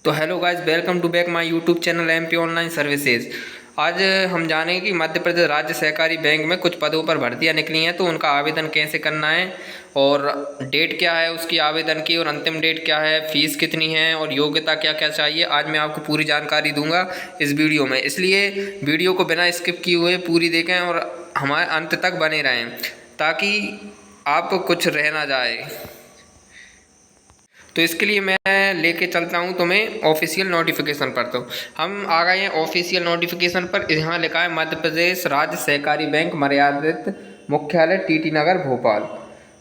तो hello guys, welcome to back my YouTube channel MP online services. आज हम जानेंगे कि मध्य प्रदेश राज्य सहकारी बैंक में कुछ पदों पर भर्तियां निकली हैं, तो उनका आवेदन कैसे करना है और डेट क्या है उसकी आवेदन की और अंतिम डेट क्या है, फीस कितनी है और योग्यता क्या क्या चाहिए। आज मैं आपको पूरी जानकारी दूंगा इस वीडियो में, इसलिए वीडियो को बिना स्किप किए हुए पूरी देखें और हमारे अंत तक बने रहें ताकि आपको कुछ रह ना जाए। तो इसके लिए मैं लेके चलता हूँ तुम्हें ऑफिशियल नोटिफिकेशन पर। तो हम आ गए हैं ऑफिशियल नोटिफिकेशन पर। यहाँ लिखा है मध्य प्रदेश राज्य सहकारी बैंक मर्यादित मुख्यालय टीटी नगर भोपाल।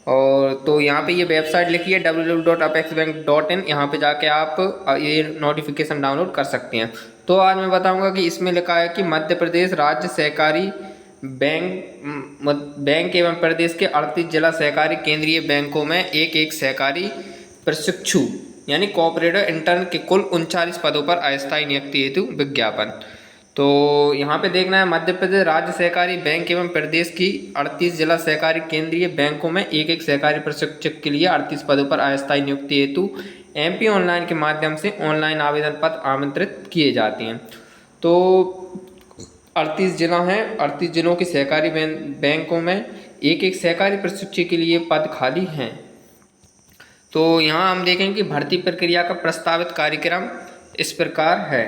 और तो यहाँ पे ये वेबसाइट लिखी है www.apexbank.in। यहाँ पे जाके आप ये नोटिफिकेशन डाउनलोड कर सकते हैं। तो आज मैं बताऊँगा कि इसमें लिखा है कि मध्य प्रदेश राज्य सहकारी बैंक एवं प्रदेश के 38 जिला सहकारी केंद्रीय बैंकों में एक सहकारी प्रशिक्षु यानी कोऑपरेटर इंटर्न के कुल 39 पदों पर अस्थायी नियुक्ति हेतु विज्ञापन। तो यहाँ पे देखना है मध्य प्रदेश राज्य सहकारी बैंक एवं प्रदेश की 38 जिला सहकारी केंद्रीय बैंकों में एक सहकारी प्रशिक्षक के लिए 38 पदों पर अस्थायी नियुक्ति हेतु एमपी ऑनलाइन के माध्यम से ऑनलाइन आवेदन पत्र आमंत्रित किए जाते हैं। तो 38 जिला हैं, 38 जिलों की सहकारी बैंकों में एक सहकारी प्रशिक्षक के लिए पद खाली हैं। तो यहाँ हम देखेंगे कि भर्ती प्रक्रिया का प्रस्तावित कार्यक्रम इस प्रकार है।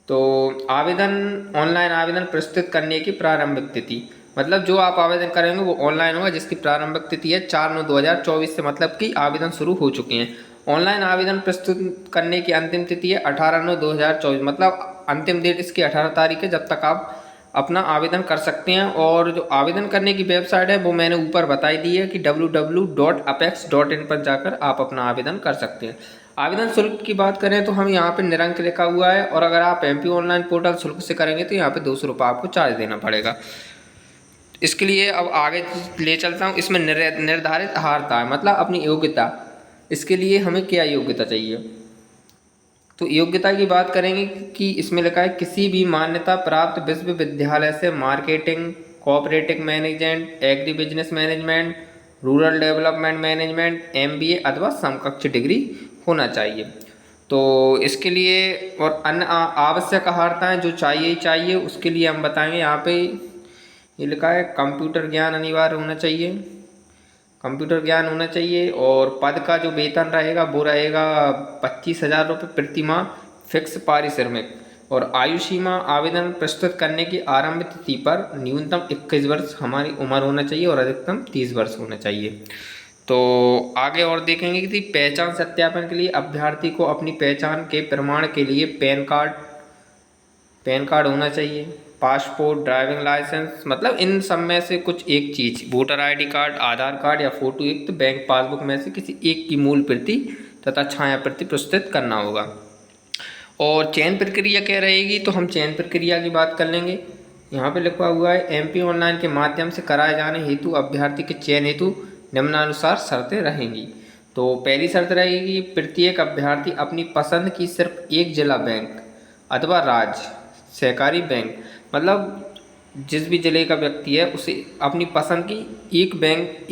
तो ऑनलाइन आवेदन प्रस्तुत करने की प्रारंभिक तिथि, मतलब जो आप आवेदन करेंगे वो ऑनलाइन होगा, जिसकी प्रारंभिक तिथि है 4/9/2024 से, मतलब कि आवेदन शुरू हो चुके हैं। ऑनलाइन आवेदन प्रस्तुत करने की अंतिम तिथि है 18/9/2024, मतलब अंतिम डेट इसकी 18 तारीख है, जब तक आप अपना आवेदन कर सकते हैं। और जो आवेदन करने की वेबसाइट है वो मैंने ऊपर बताई दी है कि www.apex.in पर जाकर आप अपना आवेदन कर सकते हैं। आवेदन शुल्क की बात करें तो हम यहाँ पे निरंक लिखा हुआ है, और अगर आप एमपी ऑनलाइन पोर्टल शुल्क से करेंगे तो यहाँ पे 200 रुपये आपको चार्ज देना पड़ेगा। इसके लिए अब आगे ले चलता हूँ। इसमें निर्धारित अर्हता है, मतलब अपनी योग्यता। इसके लिए हमें क्या योग्यता चाहिए, तो योग्यता की बात करेंगे कि इसमें लिखा है किसी भी मान्यता प्राप्त विश्वविद्यालय से marketing, cooperative management, agri business management, rural development management, MBA अथवा समकक्ष डिग्री होना चाहिए। तो इसके लिए और अन्य आवश्यक अर्हताएं जो चाहिए उसके लिए हम बताएंगे। यहाँ पे ये लिखा है कंप्यूटर ज्ञान अनिवार्य होना चाहिए, कंप्यूटर ज्ञान होना चाहिए। और पद का जो वेतन रहेगा वो रहेगा 25,000 रुपये प्रति माह फिक्स पारिश्रमिक। और आयु सीमा आवेदन प्रस्तुत करने की आरंभ तिथि पर न्यूनतम 21 वर्ष हमारी उम्र होना चाहिए और अधिकतम 30 वर्ष होना चाहिए। तो आगे और देखेंगे कि पहचान सत्यापन के लिए अभ्यर्थी को अपनी पहचान के प्रमाण के लिए पैन कार्ड होना चाहिए, पासपोर्ट, ड्राइविंग लाइसेंस, मतलब इन सब में से कुछ एक चीज़, वोटर आईडी कार्ड, आधार कार्ड या फोटो युक्त बैंक पासबुक में से किसी एक की मूल प्रति तथा छाया प्रति प्रस्तुत करना होगा। और चयन प्रक्रिया क्या रहेगी, तो हम चयन प्रक्रिया की बात कर लेंगे। यहाँ पे लिखा हुआ है एमपी ऑनलाइन के माध्यम से कराए जाने हेतु अभ्यर्थी के चयन हेतु निम्नानुसार शर्तें रहेंगी। तो पहली शर्त रहेगी प्रत्येक अभ्यर्थी अपनी पसंद की सिर्फ एक जिला बैंक अथवा राज्य सहकारी बैंक, मतलब जिस भी ज़िले का व्यक्ति है उसे अपनी पसंद की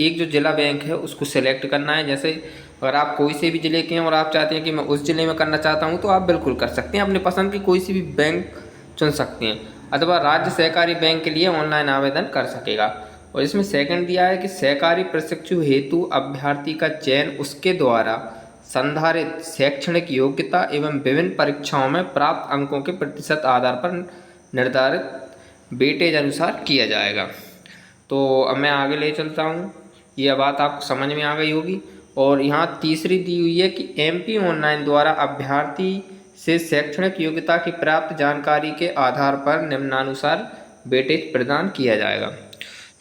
एक जो ज़िला बैंक है उसको सेलेक्ट करना है। जैसे अगर आप कोई से भी ज़िले के हैं और आप चाहते हैं कि मैं उस ज़िले में करना चाहता हूं, तो आप बिल्कुल कर सकते हैं, अपनी पसंद की कोई सी भी बैंक चुन सकते हैं, अथवा राज्य सहकारी बैंक के लिए ऑनलाइन आवेदन कर सकेगा। और इसमें सेकंड दिया है कि सहकारी प्रशिक्षु हेतु अभ्यर्थी का चयन उसके द्वारा संधारित शैक्षणिक योग्यता एवं विभिन्न परीक्षाओं में प्राप्त अंकों के प्रतिशत आधार पर निर्धारित वेटेज अनुसार किया जाएगा। तो अब मैं आगे ले चलता हूँ, यह बात आपको समझ में आ गई होगी। और यहाँ तीसरी दी हुई है कि एमपी ऑनलाइन द्वारा अभ्यर्थी से शैक्षणिक योग्यता की प्राप्त जानकारी के आधार पर निम्नानुसार वेटेज प्रदान किया जाएगा।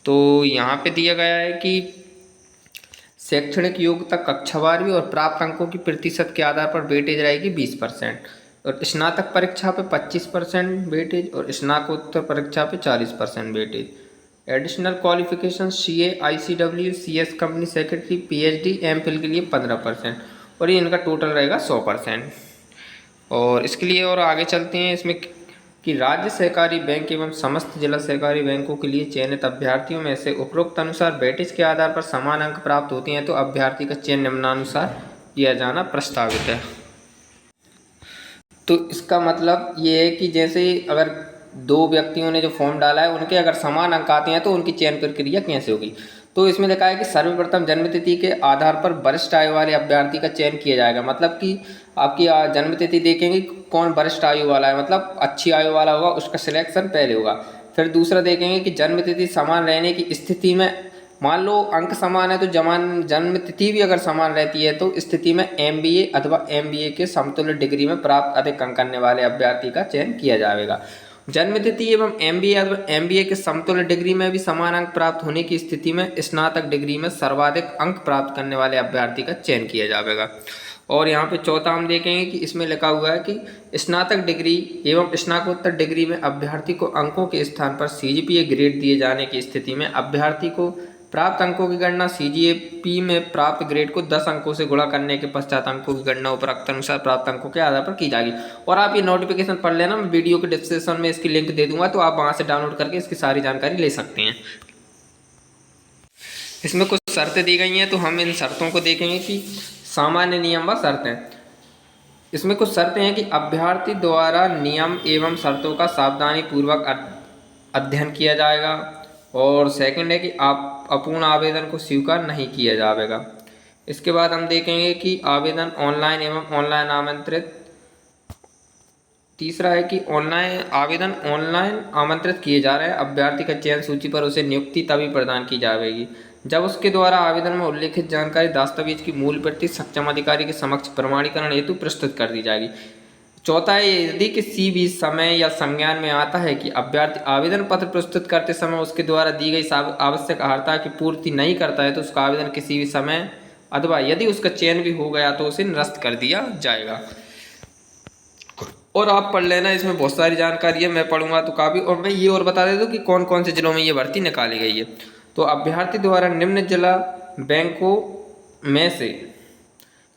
तो यहाँ पे दिया गया है कि शैक्षणिक योग्यता कक्षा 12वीं और प्राप्त अंकों की प्रतिशत के आधार पर वेटेज रहेगी 20%, और स्नातक परीक्षा पे 25% वेटेज और स्नातकोत्तर परीक्षा पे 40% weightage. Additional qualification CA, ICW, CS company secretary, PhD, MPhil के लिए 15%, और ये इनका टोटल रहेगा 100%। और इसके लिए और आगे चलते हैं इसमें कि राज्य सहकारी बैंक एवं समस्त जिला सहकारी बैंकों के लिए चयनित अभ्यर्थियों में से उपरोक्त अनुसार वेटेज के आधार पर समान अंक प्राप्त होते हैं, तो अभ्यर्थी का चयन निम्नानुसार किया जाना प्रस्तावित है। तो इसका मतलब ये है कि जैसे अगर दो व्यक्तियों ने जो फॉर्म डाला है उनके अगर समान अंक आते हैं तो उनकी चयन प्रक्रिया कैसे होगी। तो इसमें लिखा है कि सर्वप्रथम जन्मतिथि के आधार पर वरिष्ठ आयु वाले अभ्यर्थी का चयन किया जाएगा। मतलब कि आपकी जन्मतिथि देखेंगे कौन वरिष्ठ आयु वाला है, मतलब अच्छी आयु वाला होगा उसका सिलेक्शन पहले होगा। फिर दूसरा देखेंगे कि जन्मतिथि समान रहने की स्थिति में, मान लो अंक समान है तो जन्म तिथि भी अगर समान रहती है तो स्थिति में एमबीए अथवा एमबीए के समतुल्य डिग्री में प्राप्त अधिक अंक करने वाले अभ्यर्थी का चयन किया जाएगा। जन्म तिथि एवं एमबीए अथवा एमबीए के समतुल्य डिग्री में भी समान अंक प्राप्त होने की स्थिति में स्नातक डिग्री में सर्वाधिक अंक प्राप्त करने वाले अभ्यर्थी का चयन किया जाएगा। और यहाँ पे चौथा हम देखेंगे कि इसमें लिखा हुआ है कि स्नातक डिग्री एवं स्नातकोत्तर डिग्री में अभ्यर्थी को अंकों के स्थान पर सीजीपीए ग्रेड दिए जाने की स्थिति में अभ्यर्थी को प्राप्त अंकों की गणना सीजीपी में प्राप्त ग्रेड को 10 अंकों से गुणा करने के पश्चात अंकों की गणना उपरोक्त अनुसार प्राप्त अंकों के आधार पर की जाएगी। और आप ये नोटिफिकेशन पढ़ लेना, मैं वीडियो के डिस्क्रिप्शन में इसकी लिंक दे दूंगा, तो आप वहां से डाउनलोड करके इसकी सारी जानकारी ले सकते हैं। इसमें कुछ शर्तें दी गई हैं, तो हम इन शर्तों को देखेंगे कि सामान्य नियम व शर्तें। इसमें कुछ शर्तें हैं कि अभ्यर्थी द्वारा नियम एवं शर्तों का सावधानी पूर्वक अध्ययन किया जाएगा। और सेकंड है कि आप अपूर्ण आवेदन को स्वीकार नहीं किया जाएगा। इसके बाद हम देखेंगे कि आवेदन ऑनलाइन एवं ऑनलाइन आमंत्रित। तीसरा है कि आवेदन ऑनलाइन आमंत्रित किए जा रहे हैं, अभ्यर्थी का चयन सूची पर उसे नियुक्ति तभी प्रदान की जाएगी जब उसके द्वारा आवेदन में उल्लेखित जानकारी दस्तावेज की मूल प्रति सक्षम अधिकारी के समक्ष प्रमाणीकरण हेतु प्रस्तुत कर दी जाएगी। चौथा है, यदि किसी भी समय या संज्ञान में आता है कि अभ्यर्थी आवेदन पत्र प्रस्तुत करते समय उसके द्वारा दी गई आवश्यक अर्हता की पूर्ति नहीं करता है तो उसका आवेदन किसी भी समय अथवा यदि उसका चयन भी हो गया तो उसे निरस्त कर दिया जाएगा। और आप पढ़ लेना, इसमें बहुत सारी जानकारी है, मैं पढ़ूंगा तो काफ़ी। और मैं ये और बता देता हूँ कि कौन कौन से जिलों में ये भर्ती निकाली गई है। तो अभ्यर्थी द्वारा निम्न जिला बैंकों में से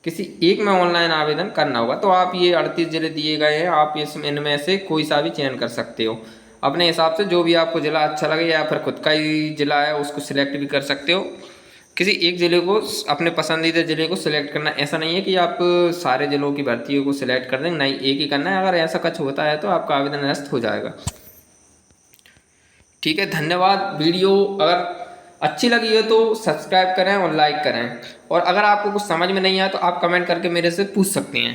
किसी एक में ऑनलाइन आवेदन करना होगा। तो आप ये 38 जिले दिए गए हैं, आप इनमें से कोई सा भी चयन कर सकते हो अपने हिसाब से, जो भी आपको जिला अच्छा लगे, या फिर खुद का ही जिला है उसको सिलेक्ट भी कर सकते हो। किसी एक ज़िले को, अपने पसंदीदा ज़िले को सिलेक्ट करना, ऐसा नहीं है कि आप सारे ज़िलों की भर्तियों को सिलेक्ट कर देंगे, नहीं, एक ही करना है। अगर ऐसा कुछ होता है तो आपका आवेदन निरस्त हो जाएगा। ठीक है, धन्यवाद। वीडियो अगर अच्छी लगी हो तो सब्सक्राइब करें और लाइक करें। और अगर आपको कुछ समझ में नहीं आया तो आप कमेंट करके मेरे से पूछ सकते हैं।